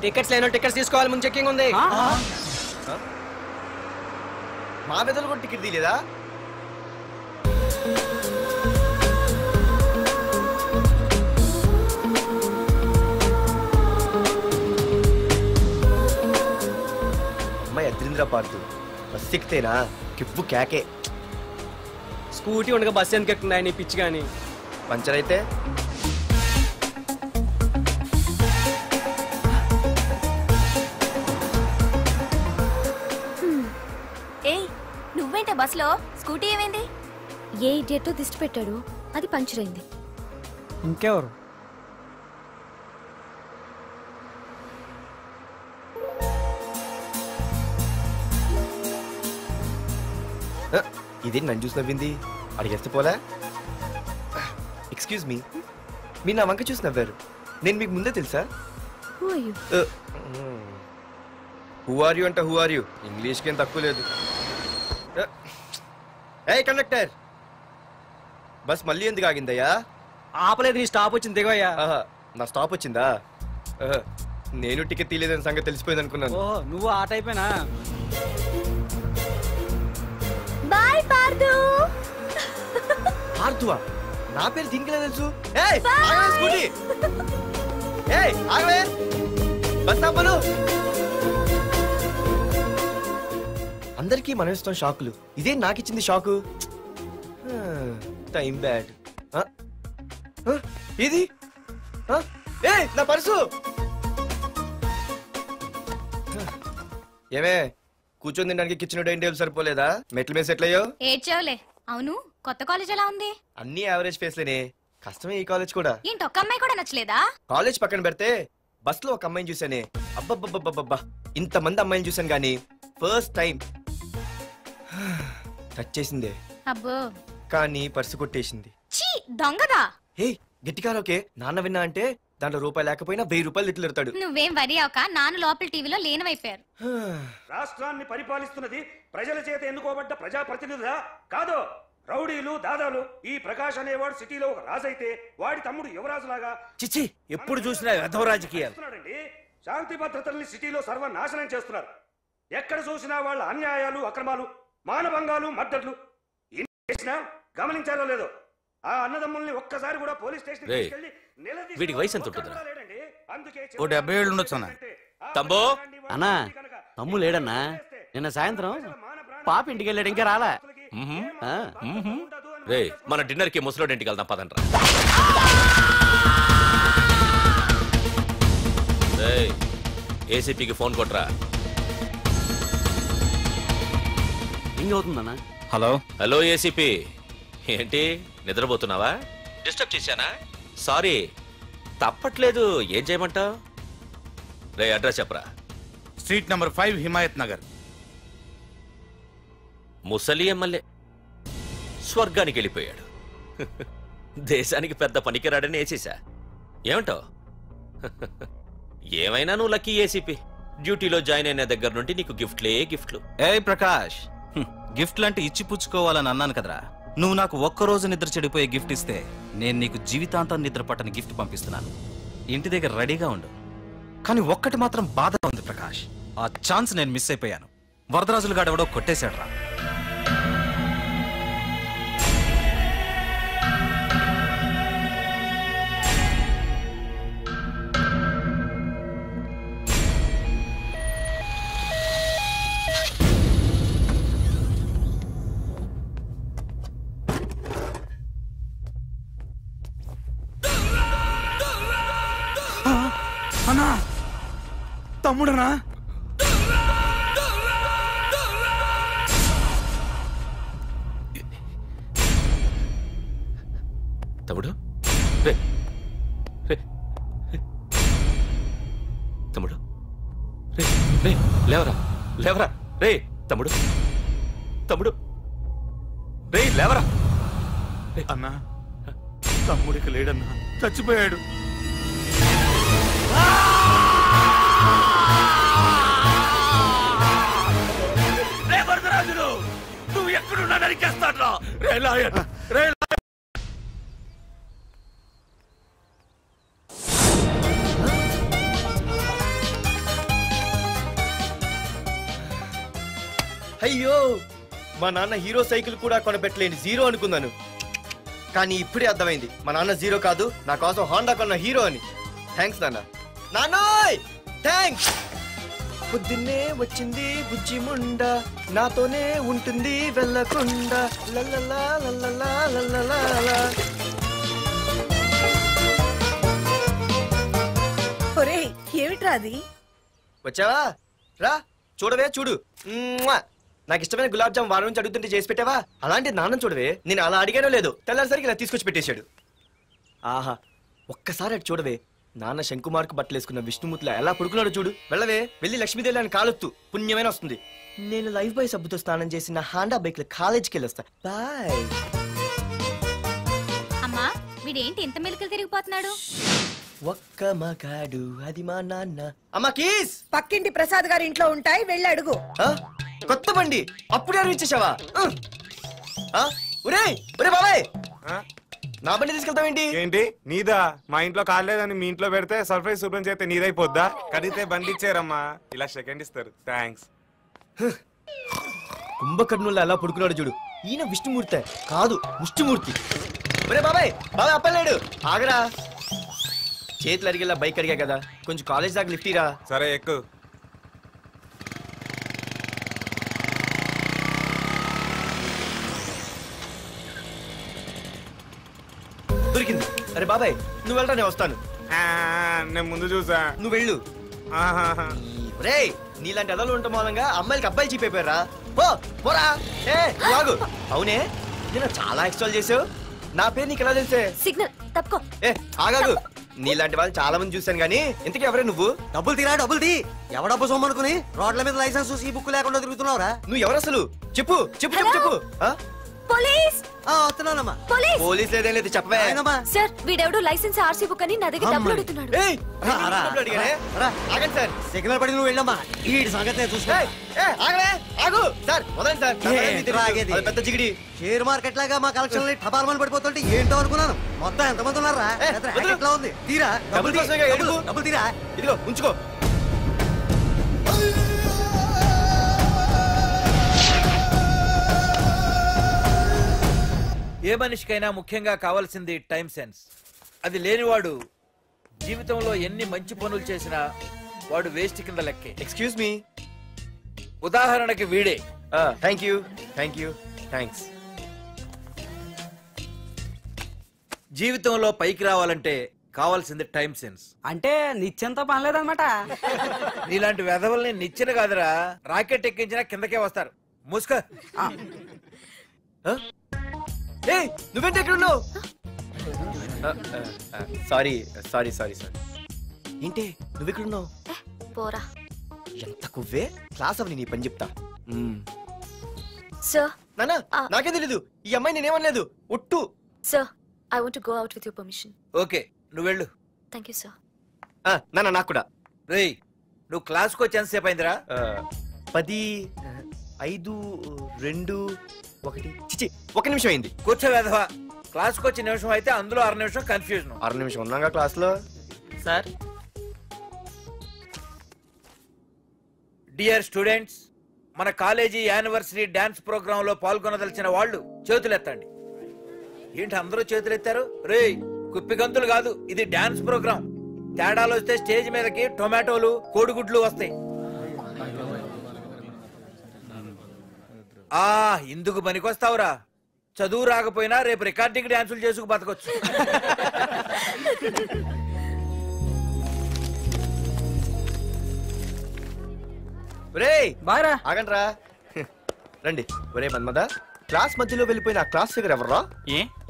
Tickets లేనో tickets తీసుకోవాలి, ముందు checking ఉంది. మా పెద్దలు కూడా టికెట్ తీయలేదా? అమ్మాయి అద్రింద్ర పార్తు బస్ ఎక్కితేనా కిప్పు కేకే. స్కూటీ ఉండగా బస్సు ఎందుకు ఎక్కుతున్నాయి నీ పిచ్చి కానీ? పంచర్ అయితే నువ్వేంటే బస్సులో? స్కూటీ ఏమైంది? ఏ ఇడియట్ దిష్టి పెట్టాడు, అది పంచర్ అయింది. ఇంకెవరు? ఇదేంటి నన్ను చూసి నవ్వింది? అడిగేస్తే పోలే. ఎక్స్క్యూజ్ మీ, మీరు నా వంక చూసి నవ్వారు. నేను మీకు ముందే తెలుసా? హూ ఆర్ యూ అంటే హూ ఆర్ యూ, ఇంగ్లీష్కి ఏం తక్కువ లేదు. ఏ కండక్టర్, బస్ మళ్ళీ ఎందుకు ఆగిందయ్యా? ఆపలేదు, నీ స్టాప్ వచ్చింది, దిగవయ్యా. నా స్టాప్ వచ్చిందా? నేను టికెట్ తీయలేదని సంగతి తెలిసిపోయింది అనుకున్నాను. ఓహో, నువ్వు ఆ టైపేనా? బాయ్ పార్దు. పార్దువా? నా పేరు దీనికిలా తెలుసు? ఏయ్ ఆగవే స్కూటీ, ఏయ్ ఆగవే, బస్ ఆపను. అందరికీ మనం ఇస్తాం షాకులు, ఇదే నాకు ఇచ్చింది షాకు. Time bad. ఇది నా పర్సు. ఏమే కూర్చొని తినడానికి కిచెన్ డైనింగ్ టేబుల్ సరిపోలేదా? మెట్ల మీద సెట్ అయ్యో. ఏడ్చావులే. అవును, కొత్త కాలేజ్ ఎలా ఉంది? అన్ని యావరేజ్ ఫేస్లేనే, కష్టమే ఈ కాలేజ్ కూడా. ఏంటి, ఒక్క అమ్మాయి కూడా నచ్చలేదా? కాలేజ్ పక్కన పెడితే బస్ లో ఒక అమ్మాయిని చూసానే, అబ్బబ్బబ్బబ్బబ్బా ఇంతమంది అమ్మాయిని చూసాను గానీ ఫస్ట్ టైం టచ్ చేసిందే. అబ్బో, కానీ పర్సు కొట్టేసింది. ఛీ దొంగదా. హే గట్టిగా ఓకే, నాన్న విన్నా అంటే దాంట్లో రూపాయి లేకపోయినా 1000 రూపాయలు తిట్లు. నువ్వేం వరి అవక, నాన్న లోపల టీవీలో లేనవైపోయారు. రాష్ట్రాన్ని పరిపాలిస్తున్నది ప్రజల చేత ఎన్నుకోబడ్డ ప్రజాప్రతినిధులా కాదు, రౌడీలు దాదాలు. ఈ ప్రకాష్ అనేవాడు సిటీలో ఒక రాజైతే వాడి తమ్ముడు యువరాజులాగా చిచ్చి ఎప్పుడు చూసినా వెధవ రాజకీయాలు. శాంతి భద్రతల్ని సిటీలో సర్వనాశనం చేస్తున్నారు. ఎక్కడ చూసినా వాళ్ళ అన్యాయాలు, అక్రమాలు, మానభంగాలు, మద్దతులు. చేసినా గమనించారో లేదో, ఆ అన్నదమ్ముల్ని ఒక్కసారి కూడా పోలీస్ స్టేషన్ తీసుకెళ్లి వీడికి వయసు ఎంత ఉంటుంది? ఓ 70 ఏళ్ళు ఉండొచ్చు అన్న. తమ్ముడు అన్నా, తమ్ము లేడన్నా. నిన్న సాయంత్రం పాప ఇంటికి వెళ్ళాడు, ఇంకా రాలా. రే మన డిన్నర్ కి ముసలోడి ఇంటికి వెళ్దాం పదండ్రా. ఏసీపీకి ఫోన్ కొట్రా. రింగ్ అవుతుందన్నా. హలో హలో ఏసీపీ, ఏంటి నిద్రపోతున్నావా? డిస్టర్బ్ చేశానా? సారీ, తప్పట్లేదు. ఏం చేయమంటావు? రే అడ్రస్ చెప్పరా. Street number 5 Himayat Nagar. ముసలి ఎమ్మెల్యే స్వర్గానికి వెళ్ళిపోయాడు. దేశానికి పెద్ద పనికిరాడని వేసేసా. ఏమంటావు? ఏమైనా నువ్వు లక్కీ ఏసీపీ. డ్యూటీలో జాయిన్ అయిన దగ్గర నుండి నీకు గిఫ్ట్లే గిఫ్ట్లు. ఏ ప్రకాష్, గిఫ్ట్లంటే ఇచ్చి పుచ్చుకోవాలని అన్నాను కదరా. నువ్వు నాకు ఒక్కరోజు నిద్ర చెడిపోయే గిఫ్ట్ ఇస్తే నేను నీకు జీవితాంతం నిద్ర పట్టని గిఫ్ట్ పంపిస్తున్నాను. ఇంటి దగ్గర రెడీగా ఉండు. కానీ ఒక్కటి మాత్రం బాధగా ఉంది ప్రకాష్, ఆ ఛాన్స్ నేను మిస్ అయిపోయాను. వరదరాజులు గాడెవడో కొట్టేశాడు రా. అన్నా, తమ్ముడనా? తమ్ముడు రే రే తమ్ముడు రే రే లేవరా లేవరా రే తమ్ముడు తమ్ముడు రే లేవరా. అన్నా, తమ్ముడికి లేడన్నా, చచ్చిపోయాడు. రే వరదరాజులు, నువ్వు ఎక్కడున్నా నరికేస్తాడ్రా. రే లాయర్, రే అయ్యో మా నాన్న హీరో సైకిల్ కూడా కొనపెట్టలేని జీరో అనుకున్నాను. కానీ ఇప్పుడే అర్థమైంది మా నాన్న జీరో కాదు, నా కోసం హోండా కొన్న హీరో అని. థ్యాంక్స్ నాన్న. నాన్నోయ్ థ్యాంక్స్. పొద్దున్నే వచ్చింది బుజ్జి ముండ, నాతోనే ఉంటుంది వెళ్ళకుండా. లల్లలా లల్లలా లల్లలా. ఒరేయ్ ఏమిట్రా అది? వచ్చావా? రా చూడవే చూడు. నాకు ఇష్టమైన గులాబ్ జామ్ వారం నుంచి అడుగుతుంటే చేసి పెట్టావా? అలాంటి నాన్న చూడవే, నేను అలా అడిగానో లేదో తెల్లారిసరికి ఇలా తీసుకొచ్చి పెట్టేశాడు. ఆహా ఒక్కసారి అటు చూడవే, నాన్న శంకుమార్కు బట్టలు వేసుకున్న విష్ణుమూర్తిలా ఎలా పడుకున్నాడు చూడు. వెళ్ళవే, వెళ్ళి లక్ష్మీదేవి అని కాలొత్తు, పుణ్యమైన వస్తుంది. నేను లైఫ్ బాయ్ సబ్బుతో స్నానం చేసి నా హాండా బైక్ లో కాలేజీకి వెళ్ళొస్తా. బాయ్. అమ్మా వీడేంటి ఇంత మెలికలు తిరిగిపోతున్నాడు? ఒక్క మగాడు అది మా నాన్న. అమ్మా కీస్ పక్కింటి ప్రసాద్ గారి ఇంట్లో ఉంటాయి, వెళ్ళి అడుగు. కొత్త బండి అప్పుడే అరిచేసావా? ఒరే ఒరే బాబాయ్, నా బండి తీసుకెళ్తావేంటి? ఏంటి నీదా? మా ఇంట్లో కాలేదని మీ ఇంట్లో పెడితే సర్ప్రైజ్ శుభ్రం చేస్తే నీదైపోద్దా? కడిగితే బండి ఇచ్చారమ్మా, ఇలా సెకండ్ ఇస్తారు. థ్యాంక్స్. కుంభకర్ణుల్లో ఎలా పడుకున్నాడు చూడు. ఈయన విష్ణుమూర్తి కాదు ముష్టిమూర్తి. ఒరే బాబాయ్ బాబాయ్ అప్పలేడు, ఆగరా. చేతులు అడిగేలా బైక్ అడిగా కదా, కొంచెం కాలేజ్ దాకా లిఫ్ట్ ఇరా. సరే ఎక్కు. దొరికింది. అరే బాబాయ్ నువ్వు వెళ్ళరా, నేను వస్తాను. నేను ముందు చూసా. నువ్వు వెళ్ళు. రే నీలాంటి ఎదలు ఉండటం మూలంగా అమ్మాయిలకి అబ్బాయిలు చీపైపోయారా? పోరా. ఏ లాగు. అవునే నేను చాలా ఎక్స్ట్రాల్ చేసావు. నా పేరు నీకు ఎలా తెలిసే? సిగ్నల్ తప్పుకో. ఏ ఆగాగు. నీలాంటి వాళ్ళు చాలా మంది చూశాను గానీ ఇంతకీ ఎవరే నువ్వు? డబ్బులు తీరా, డబ్బులు తీ. ఎవడబ్బు సొమ్మనుకుని రోడ్ల మీద లైసెన్స్ ఈ బుక్ లేకుండా తిరుగుతున్నావురా? నువ్వు ఎవరు అసలు? చెప్పు చెప్పు చెప్పు చెప్పు. పోలీస్. వస్తున్నానమ్మా. పోలీస్. పోలీస్ లేదేం లేదు చెప్పవే. సార్ వీడెవడో లైసెన్స్ ఆర్సీ బుక్ అని నా దగ్గర డబ్బులు అడుగుతున్నాడు. ఆగండి సార్. సిగ్నల్ పడి నువ్వు వెళ్ళమ్మా, ఈ సంగతి చూసుకో. ఆగు సార్, వదండి సార్. పెద్ద జిగిడి షేర్ మార్కెట్ లాగా మా కలెక్షన్ టపాల్మని పడిపోతుంటే ఏంటో అనుకున్నాను. మొత్తం ఎంతమంది ఉన్నారా? ఎట్లా ఉంది? తీరా డబ్బులు తీరా. ఇదిగో ఉంచుకో. ఏ మనిషికైనా ముఖ్యంగా కావాల్సింది టైం సెన్స్. అది లేనివాడు జీవితంలో ఎన్ని మంచి పనులు చేసినా వాడు వేస్ట్ కింద లెక్కే. Excuse me. ఉదాహరణకి వీడే. Thank you thank you thanks. జీవితంలో పైకి రావాలంటే కావాల్సింది టైం సెన్స్. అంటే నిత్యంతో పనిలేదన్నమాట. నీలాంటి వెధవల్ని నిచ్చెన కాదురా, రాకెట్ ఎక్కించినా కిందకే వస్తారు. ముసుక. నువ్వేంటి ఎక్కడ ఉన్నావు? Sorry sorry sorry sorry. ఏంటి నువ్వు ఎక్కడ ఉన్నావు? పోరా. ఎంత కువ్వే. క్లాస్ అవని నీ పని చెప్తా. సార్ నానా నాకే తెలీదు. ఈ అమ్మాయి నేనేమనలేదు ఒట్టు. Sir I want to go out with your permission. Okay నువ్వు వెళ్ళు. Thank you sir. నానా నాకు కూడా. రేయ్ నువ్వు క్లాస్కి వచ్చి ఎంతసేపు అయిందిరా? 10, 5, 2, 1 చిచి 1 నిమిషం అయింది. కూర్చో వెధవా. క్లాస్కి వచ్చి నిమిషం అయితే అందులో 6 నిమిషం కన్ఫ్యూజన్. 6 నిమిషం ఉన్నాగా క్లాస్ లో. సార్ డియర్ స్టూడెంట్స్, మన కాలేజీ యానివర్సరీ డాన్స్ ప్రోగ్రామ్ లో పాల్గొనదలిచిన వాళ్ళు చేతులు ఎత్తండి. ఏంటి అందరూ చేతులు ఎత్తారు? రేయ్ కుప్పి గంతులు కాదు, ఇది డాన్స్ ప్రోగ్రామ్. తేడాలు వస్తే స్టేజ్ మీదకి టొమాటోలు కోడిగుడ్లు వస్తాయి. ఇందుకు పనికొస్తావురా. చదువు రాకపోయినా రేపు రికార్డింగ్ డాన్సులు చేసుకు బతకొచ్చు. ఆగండ్రా రండి. ఒరే మన్మద, క్లాస్ మధ్యలో వెళ్ళిపోయిన ఆ క్లాస్ ఫిగర్ ఎవర్రా?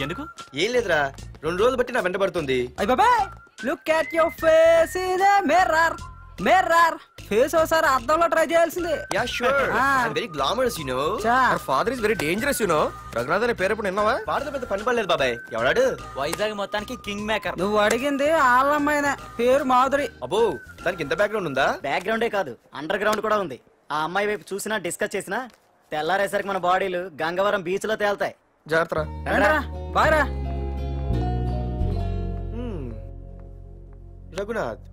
ఎందుకు? ఏం లేదురా, 2 రోజులు బట్టి నా వెంట పడుతుంది. Look at your face in a mirror. Mirror face ఒకసారి అద్దంలో ట్రై చేయాల్సింది. Yeah sure. I am very glamorous you know. Our father is very dangerous you know. Raghunath అనే పేరు ఎప్పుడు విన్నావా? వాడితో పెద్ద పని పడలేదు బాబాయ్. ఎవడాడు? వైజాగ్ మొత్తానికి కింగ్ మేకర్. నువ్వు అడిగింది ఆళ్ళమ్మైన పేరు మాధురి. అబ్బో దానికి ఇంత బ్యాక్గ్రౌండ్ ఉందా? బ్యాక్గ్రౌండే కాదు అండర్ గ్రౌండ్ కూడా ఉంది. ఆ అమ్మాయి వైపు చూసినా డిస్కస్ చేసినా తెల్లారేసరికి మన బాడీలు గంగవరం బీచ్ లో తేల్తాయి. జాగ్రత్త. బాయ్ రా. రఘునాథ్